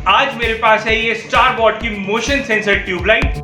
आज मेरे पास है ये स्टारबॉट की मोशन सेंसर ट्यूबलाइट।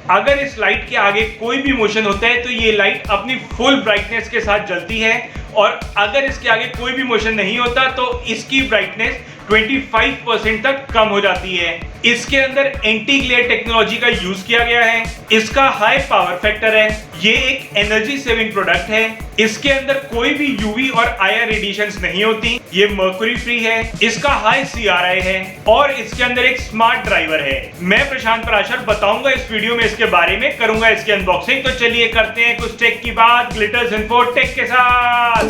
अगर इस लाइट के आगे कोई भी मोशन होता है तो ये लाइट अपनी फुल ब्राइटनेस के साथ जलती है, और अगर इसके आगे कोई भी मोशन नहीं होता तो इसकी ब्राइटनेस 25% तक कम हो जाती है। इसके अंदर एंटी ग्लेयर टेक्नोलॉजी का यूज किया गया है। इसका हाई पावर फैक्टर है। ये एक एनर्जी सेविंग प्रोडक्ट है। इसके अंदर कोई भी यूवी और आईआर रेडिएशंस नहीं होती। ये मर्क्यूरी फ्री है। इसका हाई CRI है और इसके अंदर एक स्मार्ट ड्राइवर है। मैं प्रशांत पराशर बताऊंगा इस वीडियो में इसके बारे में, करूंगा इसकी अनबॉक्सिंग। तो चलिए करते हैं कुछ टेक की बात ग्लिटर्स इन्फो टेक के साथ।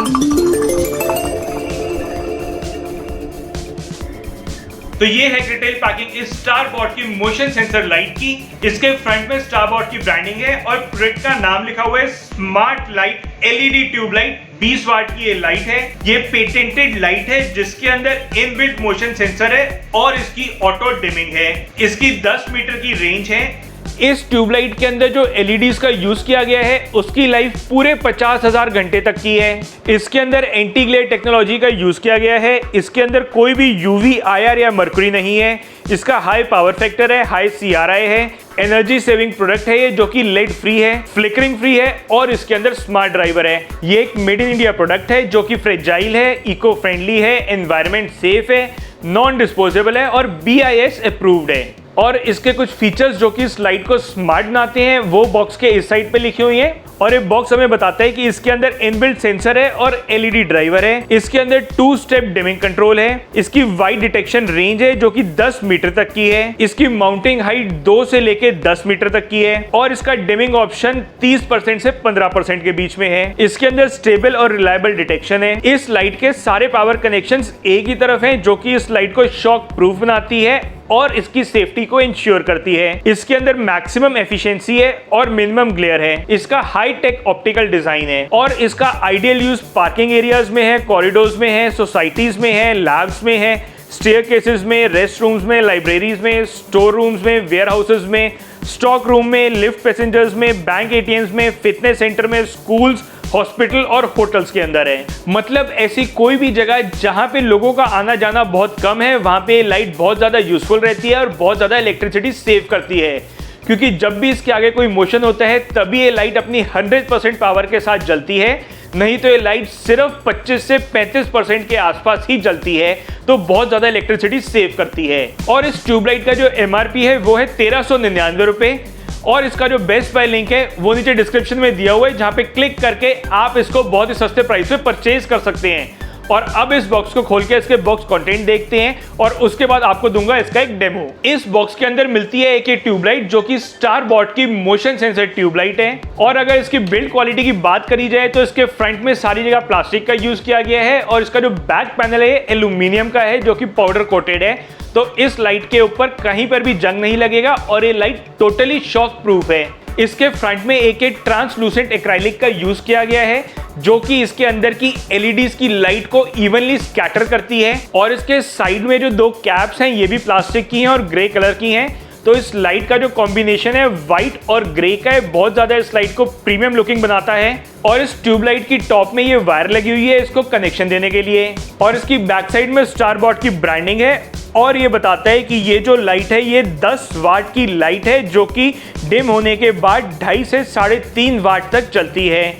तो ये है डिटेल पैकिंग इस स्टारबॉट की मोशन सेंसर लाइट की। इसके फ्रंट में स्टारबॉट की ब्रांडिंग है और प्रोडक्ट का नाम लिखा हुआ है स्मार्ट लाइट LED ट्यूबलाइट। 20 वाट की ये लाइट है। ये पेटेंटेड लाइट है जिसके अंदर इनबिल्ट मोशन सेंसर है और इसकी ऑटो डिमिंग है। इसकी 10 मीटर की रेंज है। इस ट्यूबलाइट के अंदर जो LEDs का यूज किया गया है उसकी लाइफ पूरे 50,000 घंटे तक की है। इसके अंदर एंटी ग्लेयर टेक्नोलॉजी का यूज किया गया है। इसके अंदर कोई भी UV, IR या मर्क्यूरी नहीं है। इसका हाई पावर फैक्टर है, हाई CRI है। एनर्जी सेविंग प्रोडक्ट है ये, जो कि लेड फ्री है, फ्लिकरिंग फ्री है और इसके अंदर स्मार्ट ड्राइवर है। ये एक मेड इन इंडिया प्रोडक्ट है जो कि फ्रेजाइल है, इको फ्रेंडली है, एनवायरमेंट सेफ है, नॉन डिस्पोजेबल है और BIS अप्रूव्ड है। और इसके कुछ फीचर्स जो कि इस लाइट को स्मार्ट बनाते हैं वो बॉक्स के इस साइड पे लिखी हुई हैं। और ये बॉक्स हमें बताता है कि इसके अंदर इनबिल्ट सेंसर है और LED ड्राइवर है। इसके अंदर 2 स्टेप डिमिंग कंट्रोल है। इसकी वाइड डिटेक्शन रेंज है जो कि 10 मीटर तक की है। इसकी माउंटिंग हाइट 2 से लेके 10 मीटर तक की है और इसका डिमिंग ऑप्शन 30% से 15% के बीच में है। इसके अंदर स्टेबल और रिलायबल डिटेक्शन है। इस लाइट के सारे पावर कनेक्शंस एक ही तरफ हैं, जो कि इस लाइट को शॉक प्रूफ बनाती है और इसकी सेफ्टी को इंश्योर करती है। इसके अंदर मैक्सिमम एफिशिएंसी है और मिनिमम ग्लेयर है। इसका हाई टेक ऑप्टिकल डिजाइन है और इसका आइडियल यूज पार्किंग एरियाज में है, कॉरिडोर्स में है, सोसाइटीज में है, लैब्स में है, स्टेयरकेसेस में, रेस्ट रूम्स में, लाइब्रेरीज में, स्टोर रूम्स में, वेयर हाउसेज में, स्टॉक रूम में, लिफ्ट पैसेंजर्स में, बैंक ATMs में, फिटनेस सेंटर में, स्कूल्स, हॉस्पिटल और होटल्स के अंदर है। मतलब ऐसी कोई भी जगह जहां पे लोगों का आना जाना बहुत कम है वहां पे लाइट बहुत ज्यादा यूजफुल रहती है और बहुत ज्यादा इलेक्ट्रिसिटी सेव करती है, क्योंकि जब भी इसके आगे कोई मोशन होता है तभी ये लाइट अपनी 100% पावर के साथ जलती है, नहीं तो ये लाइट सिर्फ 25 से 35% के आसपास ही जलती है, तो बहुत ज्यादा इलेक्ट्रिसिटी सेव करती है। और इस ट्यूबलाइट का जो MRP है वो है 1399 रुपए और इसका जो बेस्ट बाय लिंक है वो नीचे डिस्क्रिप्शन में दिया हुआ है, जहां पे क्लिक करके आप इसको बहुत ही सस्ते प्राइस पे परचेज कर सकते हैं। और अब इस बॉक्स को खोल के इसके बॉक्स कंटेंट देखते हैं और उसके बाद आपको दूंगा इसका एक डेमो। इस बॉक्स के अंदर मिलती है एक ट्यूबलाइट जो कि स्टारबॉट की मोशन सेंसर ट्यूबलाइट है। और अगर इसकी बिल्ड क्वालिटी की बात करी जाए तो इसके फ्रंट में सारी जगह प्लास्टिक का यूज किया गया है और इसका जो बैक पैनल है एल्यूमिनियम का है जो कि पाउडर कोटेड है, तो इस लाइट के ऊपर कहीं पर भी जंग नहीं लगेगा और ये लाइट टोटली शॉक प्रूफ है। इसके फ्रंट में एक ट्रांसलूसेंट एक्राइलिक का यूज किया गया है जो कि इसके अंदर की LEDs की लाइट को इवनली स्कैटर करती है। और इसके साइड में जो 2 कैप्स हैं ये भी प्लास्टिक की हैं और ग्रे कलर की हैं, तो इस लाइट का जो कॉम्बिनेशन है व्हाइट और ग्रे का है बहुत ज्यादा इस लाइट को प्रीमियम लुकिंग बनाता है। और इस ट्यूबलाइट की टॉप में ये वायर लगी हुई है इसको कनेक्शन देने के लिए। और इसकी बैक साइड में स्टारबॉट की ब्रांडिंग है और ये बताता है कि ये जो लाइट है ये 10 वाट की लाइट है जो कि डिम होने के बाद 2.5 से 3.5 वाट तक चलती है।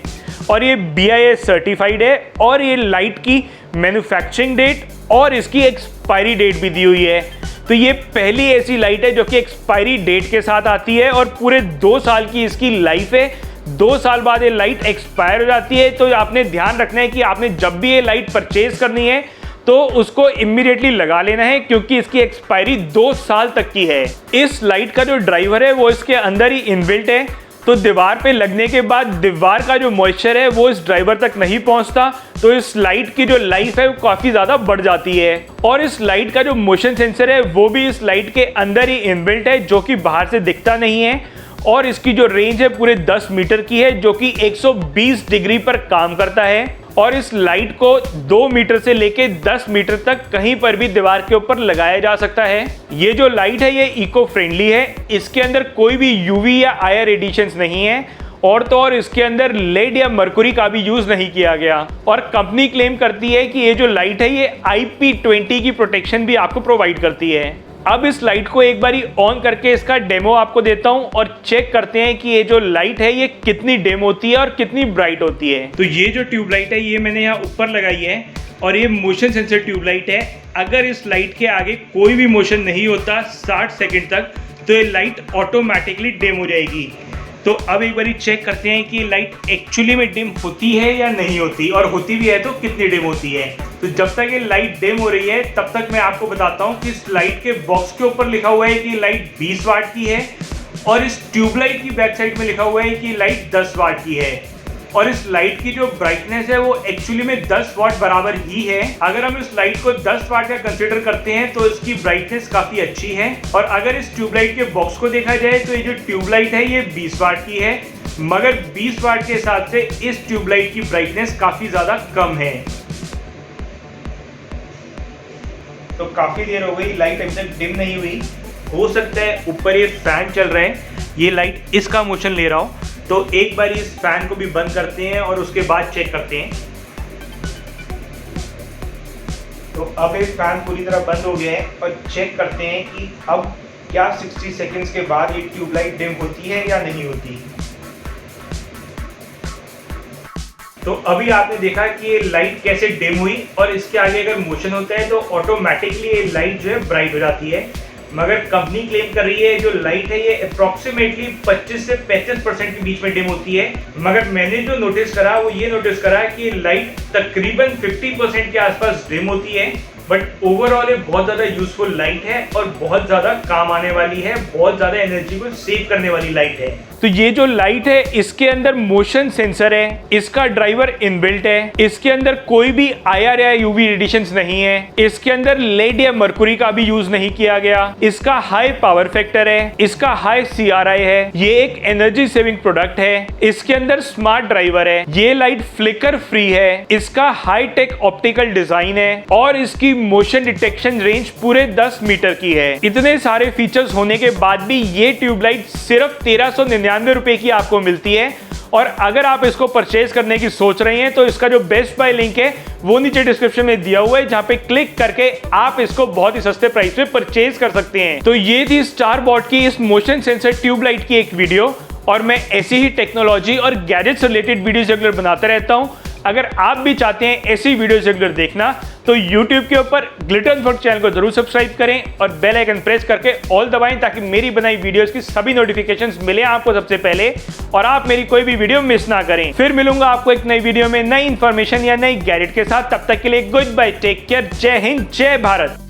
और ये BIS सर्टिफाइड है और ये लाइट की मैन्युफैक्चरिंग डेट और इसकी एक्सपायरी डेट भी दी हुई है। तो ये पहली ऐसी लाइट है जो कि एक्सपायरी डेट के साथ आती है और पूरे 2 साल की इसकी लाइफ है। 2 साल बाद ये लाइट एक्सपायर हो जाती है, तो आपने ध्यान रखना है कि आपने जब भी ये लाइट परचेज करनी है तो उसको इमीडिएटली लगा लेना है, क्योंकि इसकी एक्सपायरी 2 साल तक की है। इस लाइट का जो ड्राइवर है वो इसके अंदर ही इनबिल्ट है, तो दीवार पे लगने के बाद दीवार का जो मॉइस्चर है वो इस ड्राइवर तक नहीं पहुंचता, तो इस लाइट की जो लाइफ है वो काफी ज्यादा बढ़ जाती है। और इस लाइट का जो मोशन सेंसर है वो भी इस लाइट के अंदर ही इनबिल्ट है, जो कि बाहर से दिखता नहीं है। और इसकी जो रेंज है पूरे 10 मीटर की है, जो कि 120 डिग्री पर काम करता है। और इस लाइट को 2 मीटर से लेके 10 मीटर तक कहीं पर भी दीवार के ऊपर लगाया जा सकता है। ये जो लाइट है ये इको फ्रेंडली है, इसके अंदर कोई भी UV या IR रेडिएशंस नहीं है और तो और इसके अंदर लेड या मरकुरी का भी यूज नहीं किया गया। और कंपनी क्लेम करती है कि ये जो लाइट है ये IP20 की प्रोटेक्शन भी आपको प्रोवाइड करती है। अब इस लाइट को एक बारी ऑन करके इसका डेमो आपको देता हूं और चेक करते हैं कि ये जो लाइट है ये कितनी डिम होती है और कितनी ब्राइट होती है। तो ये जो ट्यूबलाइट है ये मैंने यहाँ ऊपर लगाई है और ये मोशन सेंसर ट्यूबलाइट है। अगर इस लाइट के आगे कोई भी मोशन नहीं होता 60 सेकंड तक तो ये लाइट ऑटोमेटिकली डिम हो जाएगी। तो अब एक बारी चेक करते हैं कि लाइट एक्चुअली में डिम होती है या नहीं होती, और होती भी है तो कितनी डिम होती है। तो जब तक ये लाइट डिम हो रही है तब तक मैं आपको बताता हूँ कि इस लाइट के बॉक्स के ऊपर लिखा हुआ है कि लाइट 20 वाट की है और इस ट्यूबलाइट की बैक साइड में लिखा हुआ है कि लाइट 10 वाट की है। और इस लाइट की जो ब्राइटनेस है वो एक्चुअली में 10 वाट बराबर ही है। अगर हम इस लाइट को 10 वाट का कंसीडर करते हैं तो इसकी ब्राइटनेस काफी अच्छी है। और अगर इस ट्यूबलाइट के बॉक्स को देखा जाए तो ये जो ट्यूबलाइट है ये 20 वाट की है, मगर 20 वाट के हिसाब से इस ट्यूबलाइट की ब्राइटनेस काफी ज्यादा कम है। तो काफी देर हो गई, लाइट अभी तक डिम नहीं हुई। हो सकता है ऊपर ये फैन चल रहे हैं, ये लाइट इसका मोशन ले रहा हो। तो एक बार इस फैन को भी बंद करते हैं और उसके बाद चेक करते हैं। तो अब ये फैन पूरी तरह बंद हो गया है और चेक करते हैं कि अब क्या 60 सेकंड्स के बाद ये ट्यूबलाइट डिम होती है या नहीं होती। तो अभी आपने देखा कि ये लाइट कैसे डिम हुई और इसके आगे अगर मोशन होता है तो ऑटोमेटिकली ये लाइट जो है ब्राइट हो जाती है। मगर कंपनी क्लेम कर रही है जो लाइट है ये अप्रॉक्सीमेटली 25 से 35% के बीच में डिम होती है। मगर मैंने जो नोटिस करा वो ये नोटिस करा कि लाइट तकरीबन 50% के आसपास डिम होती है। बट ओवरऑल ये बहुत ज़्यादा यूजफुल लाइट है और बहुत ज़्यादा काम आने वाली है, बहुत ज़्यादा एनर्जी को सेव करने वाली लाइट है। तो ये जो लाइट है इसके अंदर मोशन सेंसर है, इसका ड्राइवर इनबिल्ट है, इसके अंदर कोई भी IR या UV रेडिएशंस नहीं है, इसके अंदर लेड या मरकुरी का भी यूज नहीं किया गया, इसका हाई पावर फैक्टर है, इसका हाई CRI है, ये एक एनर्जी सेविंग प्रोडक्ट है, इसके अंदर स्मार्ट ड्राइवर है, ये लाइट फ्लिकर फ्री है, इसका हाई टेक ऑप्टिकल डिजाइन है और इसकी मोशन डिटेक्शन रेंज पूरे 10 मीटर की है। इतने सारे फीचर्स होने के बाद भी ये ट्यूबलाइट सिर्फ 1399 रुपए की आपको मिलती है। और अगर आप इसको परचेज करने की सोच रहे हैं तो इसका जो बेस्ट बाय लिंक है वो नीचे डिस्क्रिप्शन में दिया हुआ है, जहां पे क्लिक करके आप इसको बहुत ही सस्ते प्राइस पे परचेज कर सकते हैं। तो ये थी स्टारबॉट की इस मोशन सेंसर ट्यूबलाइट की एक वीडियो, और मैं ऐसी ही टेक्नोलॉजी और गैजेट्स रिलेटेड वीडियोस रेगुलर बनाता रहता हूं। अगर आप भी चाहते हैं ऐसी वीडियोस रेगुलर देखना तो YouTube के ऊपर ग्लिटर अनफॉक्ड चैनल को जरूर सब्सक्राइब करें और बेल आइकन प्रेस करके ऑल दबाएं, ताकि मेरी बनाई वीडियोस की सभी नोटिफिकेशंस मिले आपको सबसे पहले और आप मेरी कोई भी वीडियो मिस ना करें। फिर मिलूंगा आपको एक नई वीडियो में नई इंफॉर्मेशन या नई गैजेट के साथ। तब तक के लिए गुड बाय, टेक केयर, जय हिंद, जय भारत।